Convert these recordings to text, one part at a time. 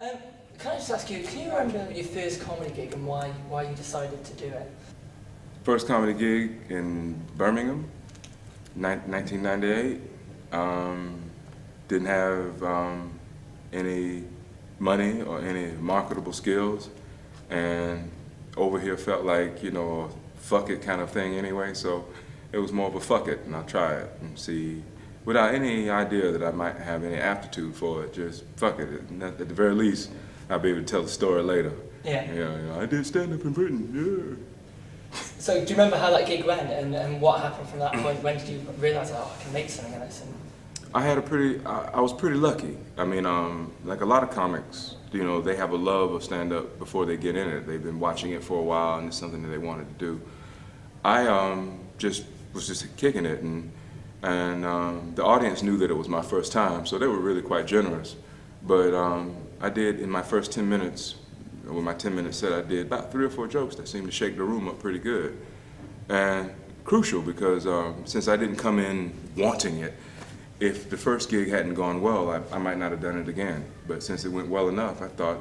Um, can I just ask you, can you remember your first comedy gig and why you decided to do it? First comedy gig in Birmingham, 1998. Didn't have any money or any marketable skills, and over here felt like, a fuck it kind of thing anyway, so it was more of a fuck it, and I'll try it and see, without any idea that I might have any aptitude for it, just fuck it. And at the very least, I'll be able to tell the story later. Yeah. I did stand up in Britain, yeah. So do you remember how that gig went and what happened from that point? When did you realise, I can make something of this? I was pretty lucky. I mean, like a lot of comics, they have a love of stand-up before they get in it. They've been watching it for a while, and it's something that they wanted to do. I was just kicking it, and the audience knew that it was my first time, so they were really quite generous. But I did, in my first 10 minutes, with my 10-minute set, I did about 3 or 4 jokes that seemed to shake the room up pretty good. And crucial, because since I didn't come in wanting it, if the first gig hadn't gone well, I might not have done it again. But since it went well enough, I thought,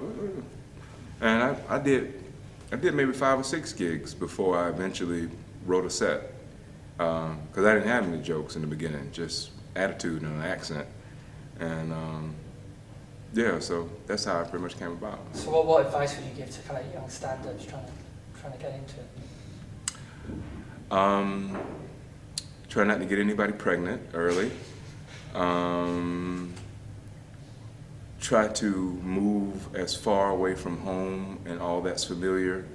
and I did maybe 5 or 6 gigs before I eventually wrote a set. Because I didn't have any jokes in the beginning, just attitude and an accent. And so that's how it pretty much came about. So what advice would you give to kind of young stand-ups trying to get into it? Try not to get anybody pregnant early. Try to move as far away from home and all that's familiar,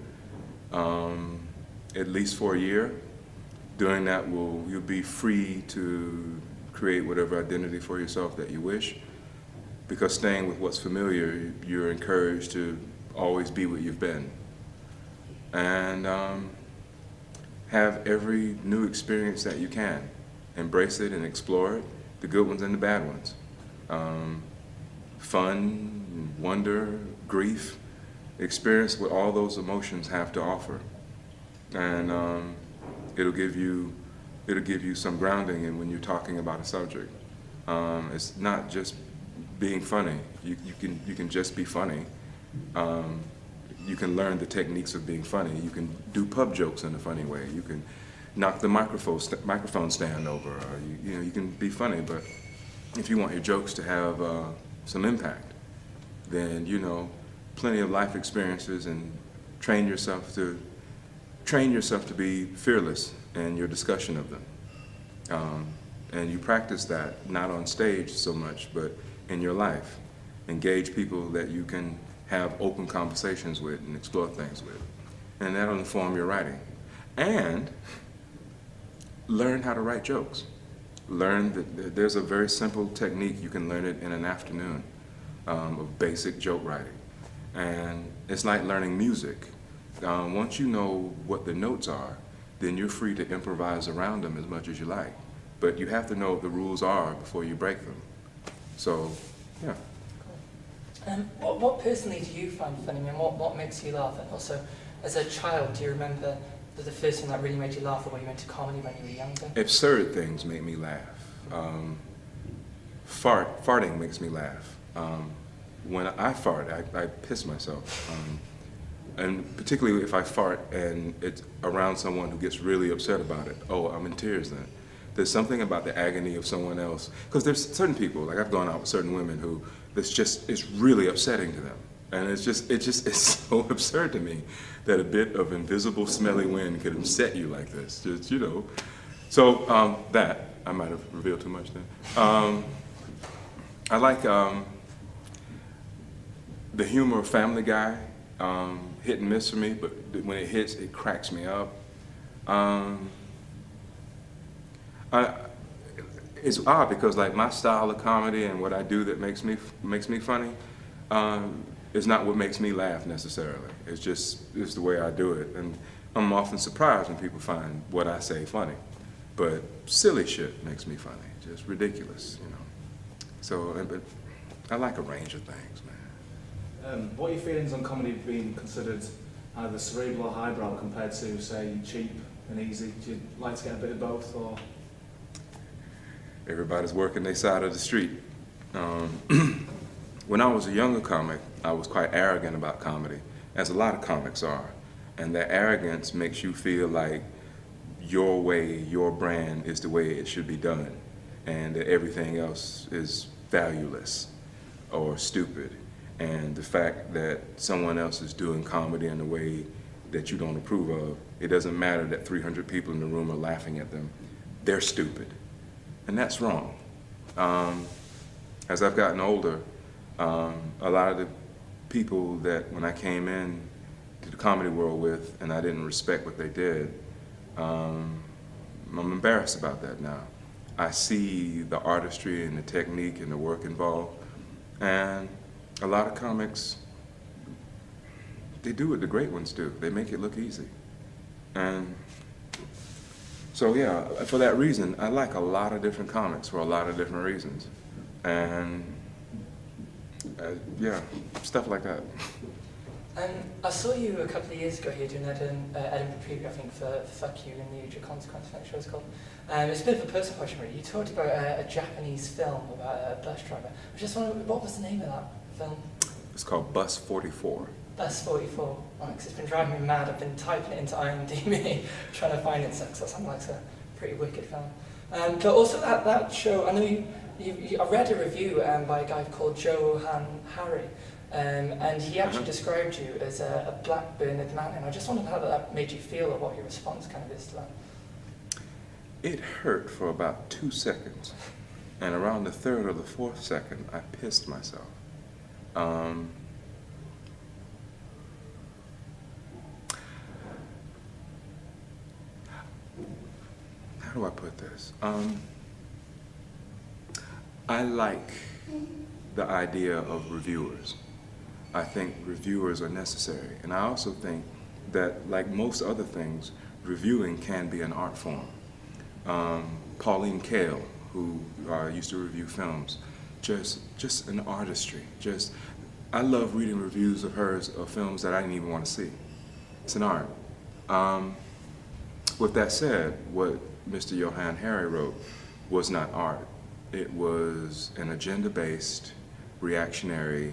at least for a year. Doing that, you'll be free to create whatever identity for yourself that you wish. Because staying with what's familiar, you're encouraged to always be what you've been. And have every new experience that you can. Embrace it and explore it, the good ones and the bad ones. Fun, wonder, grief, experience what all those emotions have to offer. And it'll give you some grounding in when you're talking about a subject. It's not just being funny. You can just be funny. You can learn the techniques of being funny. You can do pub jokes in a funny way. You can knock the microphone stand over. Or you can be funny, but if you want your jokes to have some impact, then plenty of life experiences, and train yourself to be fearless in your discussion of them. And you practice that not on stage so much, but in your life. Engage people that you can have open conversations with and explore things with. And that'll inform your writing. And learn how to write jokes. Learn that there's a very simple technique. You can learn it in an afternoon of basic joke writing. And it's like learning music. Once you know what the notes are, then you're free to improvise around them as much as you like. But you have to know what the rules are before you break them. So, yeah. What personally do you find funny? I mean, what makes you laugh? And also, as a child, do you remember the first thing that really made you laugh, or were you into comedy when you were younger? Absurd things make me laugh. Farting makes me laugh. When I fart, I piss myself. And particularly if I fart and it's around someone who gets really upset about it, I'm in tears then. There's something about the agony of someone else, because there's certain people, like I've gone out with certain women who it's really upsetting to them. And it's so absurd to me that a bit of invisible smelly wind could upset you like this, So that, I might have revealed too much then. I like the humor of Family Guy, hit and miss for me, but when it hits, it cracks me up. It's odd because like my style of comedy and what I do that makes me funny is not what makes me laugh necessarily. It's the way I do it, and I'm often surprised when people find what I say funny. But silly shit makes me funny, just ridiculous, So, but I like a range of things, man. What are your feelings on comedy being considered either cerebral or highbrow compared to, say, cheap and easy? Do you like to get a bit of both, or? Everybody's working their side of the street. When I was a younger comic, I was quite arrogant about comedy, as a lot of comics are. And that arrogance makes you feel like your way, your brand is the way it should be done, and that everything else is valueless or stupid. And the fact that someone else is doing comedy in a way that you don't approve of, it doesn't matter that 300 people in the room are laughing at them. They're stupid. And that's wrong. As I've gotten older, a lot of the people that when I came in to the comedy world with and I didn't respect what they did, I'm embarrassed about that now. I see the artistry and the technique and the work involved, and a lot of comics, they do what the great ones do. They make it look easy. And so yeah, for that reason, I like a lot of different comics for a lot of different reasons. And yeah, stuff like that. I saw you a couple of years ago here doing Edinburgh preview, I think, for Fuck You and the Age of Consequence, I think the show's called. It's a bit of a personal question, really. You talked about a Japanese film about a bus driver. I just wondered, what was the name of that film? It's called Bus 44. Bus 44. Oh, 'cause it's been driving me mad. I've been typing it into IMDb, trying to find it, so that sounds like a pretty wicked film. But also that show, I know I read a review by a guy called Johan Harry, and he actually described you as a black Bernard Manning. I just wondered how that made you feel, or what your response kind of is to that. It hurt for about 2 seconds, and around the third or the fourth second, I pissed myself. How do I put this? I like the idea of reviewers. I think reviewers are necessary, and I also think that, like most other things, reviewing can be an art form. Pauline Kael, who used to review films, just an artistry. I love reading reviews of hers of films that I didn't even want to see. It's an art. With that said, what Mr. Johan Harry wrote was not art. It was an agenda-based, reactionary,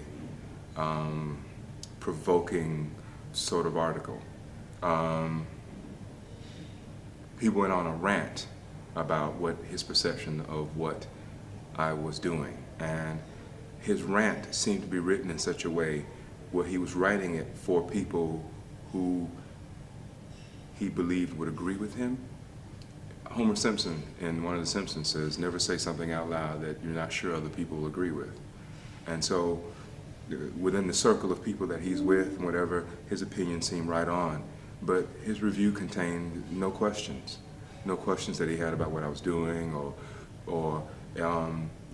provoking sort of article. He went on a rant about what his perception of what I was doing, and his rant seemed to be written in such a way where he was writing it for people who he believed would agree with him. Homer Simpson in one of The Simpsons says, never say something out loud that you're not sure other people will agree with. And so within the circle of people that he's with and whatever, his opinion seemed right on. But his review contained no questions that he had about what I was doing, or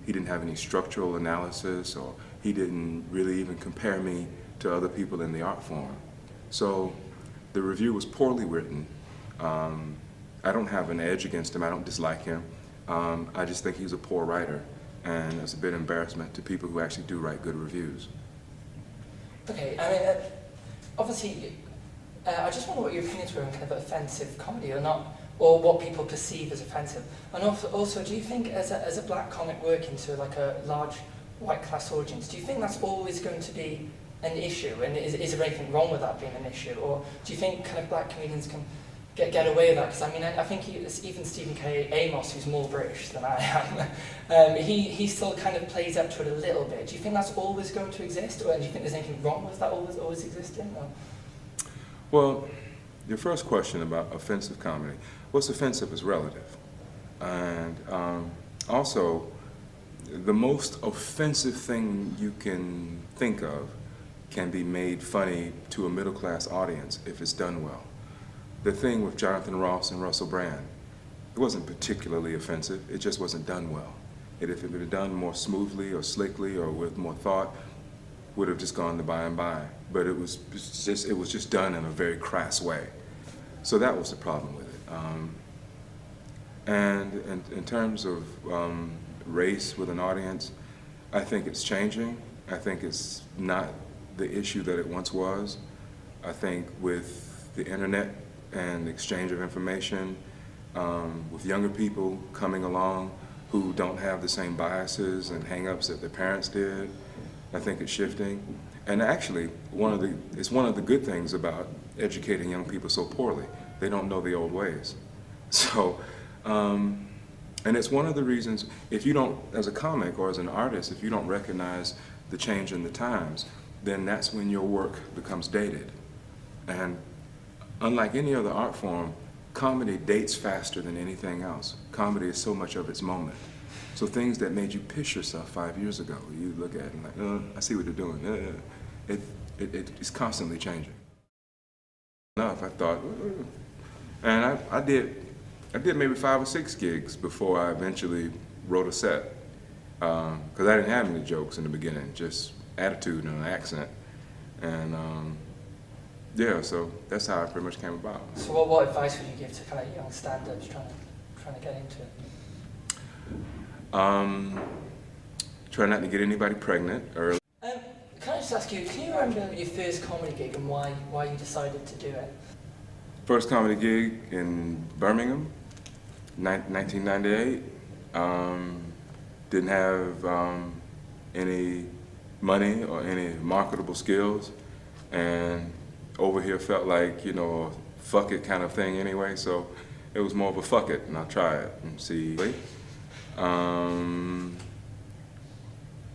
he didn't have any structural analysis, or he didn't really even compare me to other people in the art form. So the review was poorly written. I don't have an edge against him. I don't dislike him. I just think he's a poor writer, and it's a bit embarrassment to people who actually do write good reviews. Okay, I mean, obviously, I just wonder what your opinions were on kind of offensive comedy or not, or what people perceive as offensive. And also, do you think as a black comic working to like a large white class audience, do you think that's always going to be an issue? And is there anything wrong with that being an issue? Or do you think kind of black comedians can get away with that? Because I mean, I think even Stephen K. Amos, who's more British than I am, he still kind of plays up to it a little bit. Do you think that's always going to exist, or do you think there's anything wrong with that always existing? Or? Well, your first question about offensive comedy, what's offensive is relative. And also, the most offensive thing you can think of can be made funny to a middle-class audience if it's done well. The thing with Jonathan Ross and Russell Brand, it wasn't particularly offensive, it just wasn't done well. If it had been done more smoothly or slickly or with more thought, would have just gone to by and by. But it was just done in a very crass way. So that was the problem with it. And in terms of race with an audience, I think it's changing. I think it's not the issue that it once was. I think with the internet and exchange of information, with younger people coming along who don't have the same biases and hang-ups that their parents did, I think it's shifting. And actually, it's one of the good things about educating young people so poorly. They don't know the old ways. So, and it's one of the reasons, if you don't, as a comic or as an artist, if you don't recognize the change in the times, then that's when your work becomes dated. And unlike any other art form, comedy dates faster than anything else. Comedy is so much of its moment. So things that made you piss yourself 5 years ago, you look at it and like, I see what they're doing. It's constantly changing. Enough, I thought, and I did maybe 5 or 6 gigs before I eventually wrote a set. Because I didn't have any jokes in the beginning, just attitude and an accent. And yeah, so that's how it pretty much came about. So what advice would you give to kind of young stand-ups trying to get into it? Try not to get anybody pregnant early. Can I just ask you, can you remember your first comedy gig and why you decided to do it? First comedy gig in Birmingham, 1998. Didn't have any money or any marketable skills, and over here felt like, you know, a fuck it kind of thing anyway, so it was more of a fuck it, and I'll try it and see.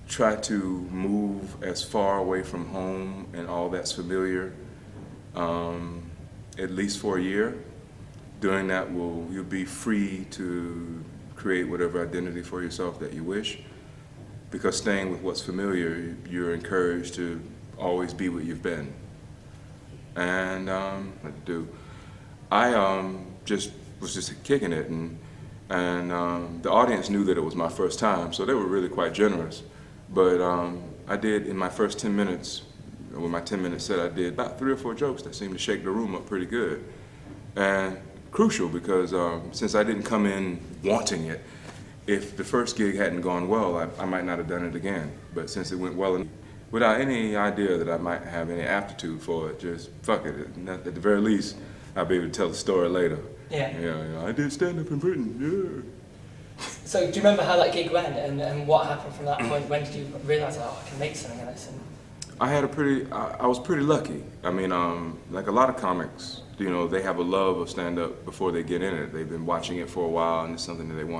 Try to move as far away from home and all that's familiar, at least for a year. Doing that you'll be free to create whatever identity for yourself that you wish. Because staying with what's familiar, you're encouraged to always be what you've been. And what to do? I was just kicking it, and the audience knew that it was my first time, so they were really quite generous. But I did, in my first 10 minutes, with my 10-minute set, I did about 3 or 4 jokes that seemed to shake the room up pretty good. And crucial, because since I didn't come in wanting it, if the first gig hadn't gone well, I might not have done it again. But since it went well, without any idea that I might have any aptitude for it, just fuck it. At the very least, I'll be able to tell the story later. Yeah. You know, I did stand-up in Britain, yeah. So do you remember how that gig went and what happened from that point? When did you realise, oh, I can make something of this? I was pretty lucky. I mean, like a lot of comics, you know, they have a love of stand-up before they get in it. They've been watching it for a while, and it's something that they want